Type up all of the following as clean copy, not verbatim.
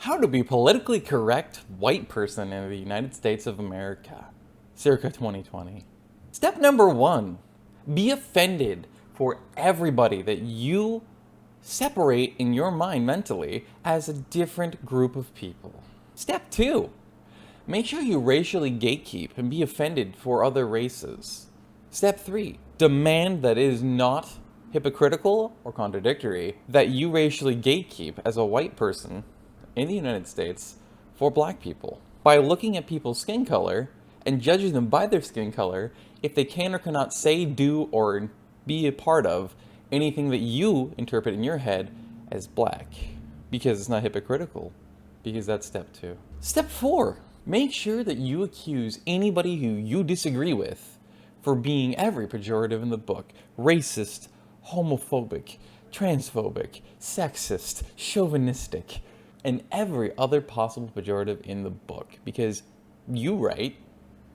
How to be politically correct white person in the United States of America, circa 2020. Step number 1, be offended for everybody that you separate in your mind mentally as a different group of people. Step 2, make sure you racially gatekeep and be offended for other races. Step 3, demand that it is not hypocritical or contradictory that you racially gatekeep as a white person in the United States for black people by looking at people's skin color and judging them by their skin color if they can or cannot say, do, or be a part of anything that you interpret in your head as black, because it's not hypocritical, because that's step 2. Step 4, make sure that you accuse anybody who you disagree with for being every pejorative in the book: racist, homophobic, transphobic, sexist, chauvinistic, and every other possible pejorative in the book, because you write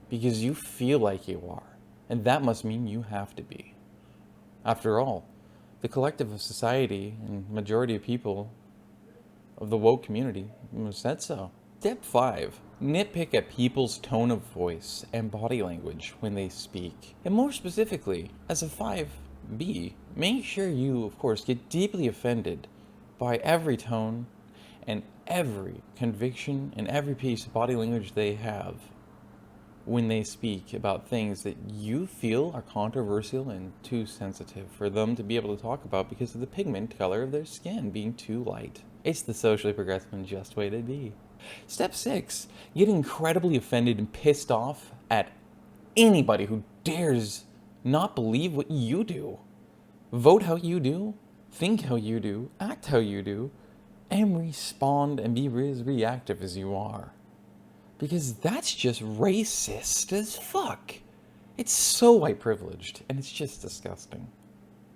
because you feel like you are, and that must mean you have to be. After all, the collective of society and majority of people of the woke community said so. Step 5, nitpick at people's tone of voice and body language when they speak. And more specifically, as a 5B, make sure you, of course, get deeply offended by every tone and every conviction and every piece of body language they have when they speak about things that you feel are controversial and too sensitive for them to be able to talk about because of the pigment color of their skin being too light. It's the socially progressive and just way to be. Step 6, get incredibly offended and pissed off at anybody who dares not believe what you do. Vote how you do, think how you do, act how you do, and respond and be as reactive as you are. Because that's just racist as fuck. It's so white privileged, and it's just disgusting.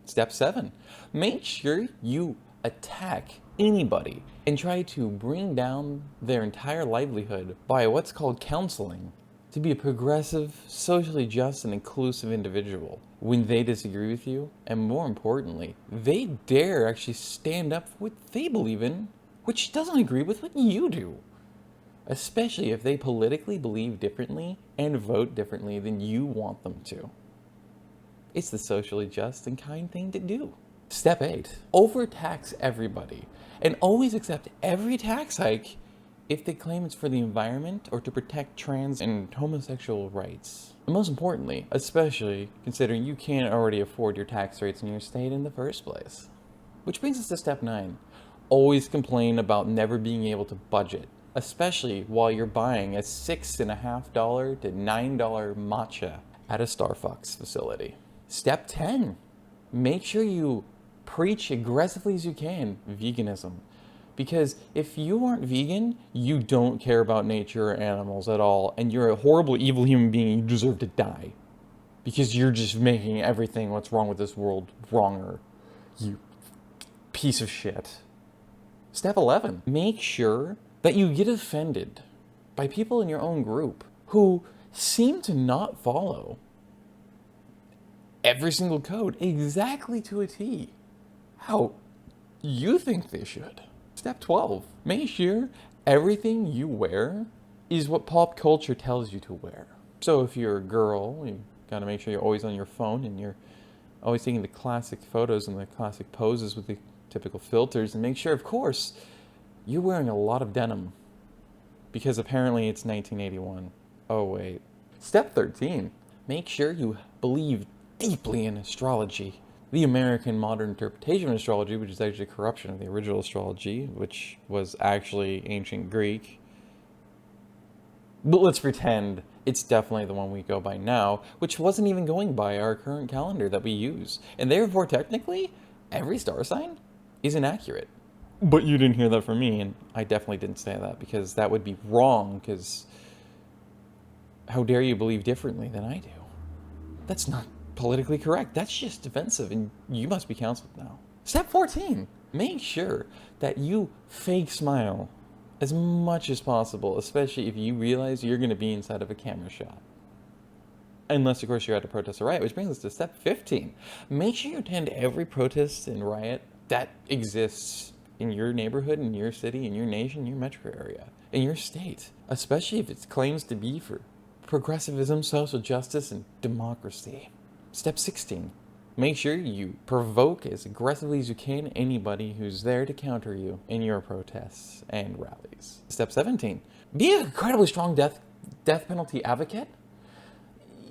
Step 7, make sure you attack anybody and try to bring down their entire livelihood by what's called counseling to be a progressive, socially just, and inclusive individual when they disagree with you. And more importantly, they dare actually stand up for what they believe in, which doesn't agree with what you do. Especially if they politically believe differently and vote differently than you want them to. It's the socially just and kind thing to do. Step 8, overtax everybody and always accept every tax hike if they claim it's for the environment or to protect trans and homosexual rights. And most importantly, especially considering you can't already afford your tax rates in your state in the first place. Which brings us to step 9, always complain about never being able to budget, especially while you're buying a $6.50 to $9 matcha at a Starbucks facility. Step 10, make sure you preach aggressively as you can veganism. Because if you aren't vegan, you don't care about nature or animals at all, and you're a horrible, evil human being. You deserve to die. Because you're just making everything what's wrong with this world wronger. You piece of shit. Step 11, make sure that you get offended by people in your own group who seem to not follow every single code exactly to a T how you think they should. Step 12, make sure everything you wear is what pop culture tells you to wear. So if you're a girl, you gotta make sure you're always on your phone and you're always taking the classic photos and the classic poses with the typical filters, and make sure, of course, you're wearing a lot of denim because apparently it's 1981. Oh wait. Step 13, make sure you believe deeply in astrology. The American modern interpretation of astrology, which is actually a corruption of the original astrology, which was actually ancient Greek. But let's pretend it's definitely the one we go by now, which wasn't even going by our current calendar that we use. And therefore, technically, every star sign is inaccurate. But you didn't hear that from me, and I definitely didn't say that, because that would be wrong, because how dare you believe differently than I do? That's not politically correct. That's just offensive, and you must be counseled now. Step 14, make sure that you fake smile as much as possible, especially if you realize you're going to be inside of a camera shot. Unless, of course, you're at a protest or riot, which brings us to step 15. Make sure you attend every protest and riot that exists in your neighborhood, in your city, in your nation, your metro area, in your state, especially if it claims to be for progressivism, social justice, and democracy. Step 16. Make sure you provoke as aggressively as you can anybody who's there to counter you in your protests and rallies. Step 17. Be an incredibly strong death penalty advocate.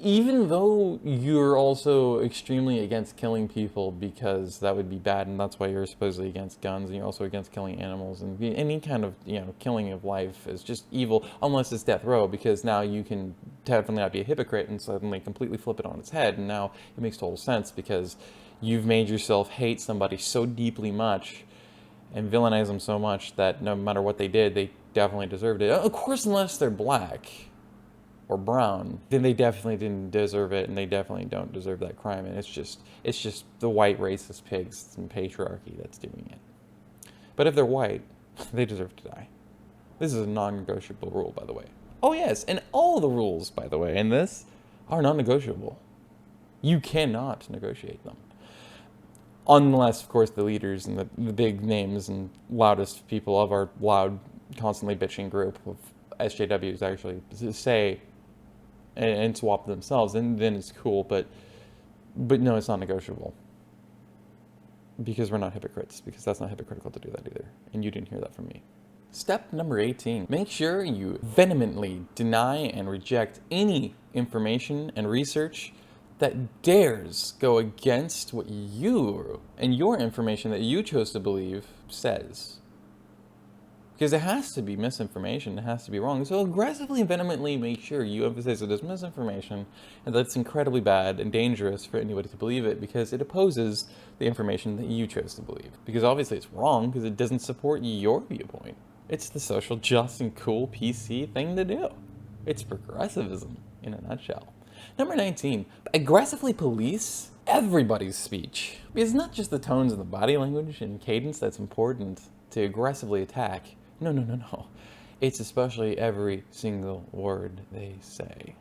Even though you're also extremely against killing people because that would be bad, and that's why you're supposedly against guns, and you're also against killing animals, and any kind of killing of life is just evil unless it's death row, because now you can definitely not be a hypocrite and suddenly completely flip it on its head, and now it makes total sense because you've made yourself hate somebody so deeply much and villainize them so much that no matter what they did, they definitely deserved it. Of course, unless they're black or brown, then they definitely didn't deserve it, and they definitely don't deserve that crime. And it's just the white racist pigs and patriarchy that's doing it. But if they're white, they deserve to die. This is a non-negotiable rule, by the way. Oh yes, and all the rules, by the way, in this are non-negotiable. You cannot negotiate them. Unless, of course, the leaders and the big names and loudest people of our loud, constantly bitching group of SJWs actually say and swap themselves, and then it's cool, but no, it's not negotiable. Because we're not hypocrites, because that's not hypocritical to do that either. And you didn't hear that from me. Step number 18. Make sure you vehemently deny and reject any information and research that dares go against what you and your information that you chose to believe says. Because it has to be misinformation, it has to be wrong. So aggressively and vehemently make sure you emphasize that it's misinformation and that it's incredibly bad and dangerous for anybody to believe it, because it opposes the information that you chose to believe. Because obviously it's wrong because it doesn't support your viewpoint. It's the social, just, and cool PC thing to do. It's progressivism in a nutshell. Number 19, aggressively police everybody's speech. Because it's not just the tones and the body language and cadence that's important to aggressively attack. No. It's especially every single word they say.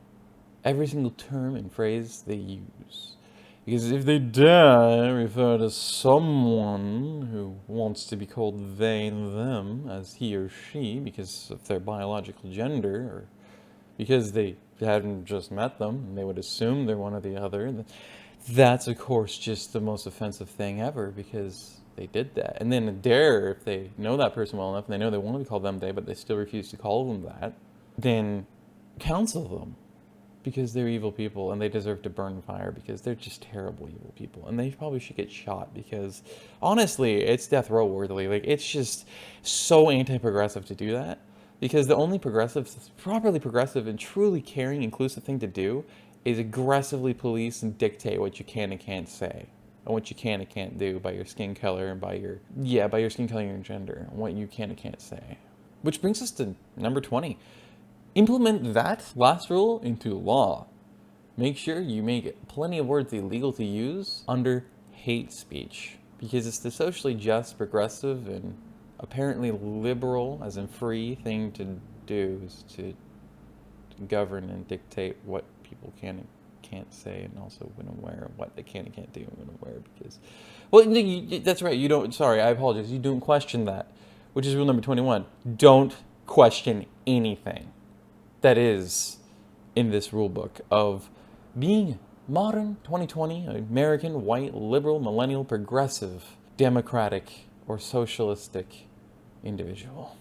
Every single term and phrase they use. Because if they dare refer to someone who wants to be called they, them, as he or she, because of their biological gender, or because they hadn't just met them, and they would assume they're one or the other, that's, of course, just the most offensive thing ever, because they did that. And then dare, if they know that person well enough and they know they want to be called them they, but they still refuse to call them that, then counsel them, because they're evil people and they deserve to burn in fire, because they're just terrible evil people, and they probably should get shot, because honestly it's death row worthy. Like, it's just so anti-progressive to do that, because the only properly progressive and truly caring, inclusive thing to do is aggressively police and dictate what you can and can't say, and what you can and can't do by your skin color and by your skin color and your gender, and what you can and can't say. Which brings us to number 20. Implement that last rule into law. Make sure you make plenty of words illegal to use under hate speech, because it's the socially just, progressive, and apparently liberal, as in free, thing to do, is to govern and dictate what people can and can't say, and also when and where, and what they can and can't do and when and where, because, well, that's right, I apologize, you don't question that, which is rule number 21. Don't question anything that is in this rule book of being modern, 2020, American, white, liberal, millennial, progressive, democratic, or socialistic individual.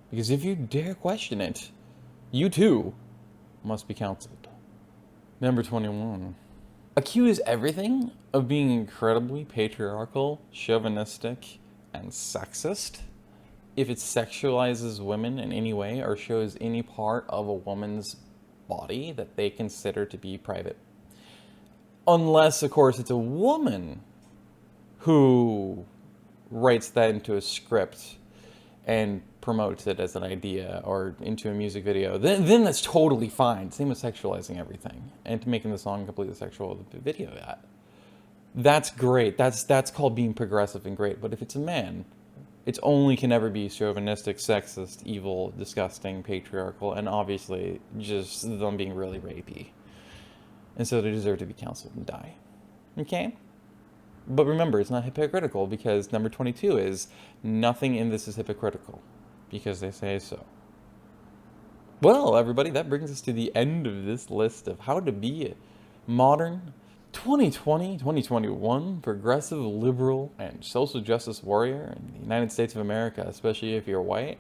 Because if you dare question it, you too must be counseled. Number 21. Accuse everything of being incredibly patriarchal, chauvinistic, and sexist if it sexualizes women in any way or shows any part of a woman's body that they consider to be private. Unless, of course, it's a woman who writes that into a script and promotes it as an idea or into a music video, then that's totally fine. Same with sexualizing everything and making the song completely sexual, the video that. That's great. That's called being progressive and great. But if it's a man, it only can ever be chauvinistic, sexist, evil, disgusting, patriarchal, and obviously just them being really rapey. And so they deserve to be counseled and die. Okay? But remember, it's not hypocritical because number 22 is nothing in this is hypocritical because they say so. Well, everybody, that brings us to the end of this list of how to be a modern 2020, 2021 progressive, liberal, and social justice warrior in the United States of America, especially if you're white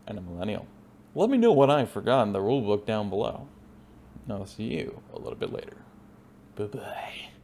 and a millennial. Let me know what I forgot in the rulebook down below. And I'll see you a little bit later. Bye-bye.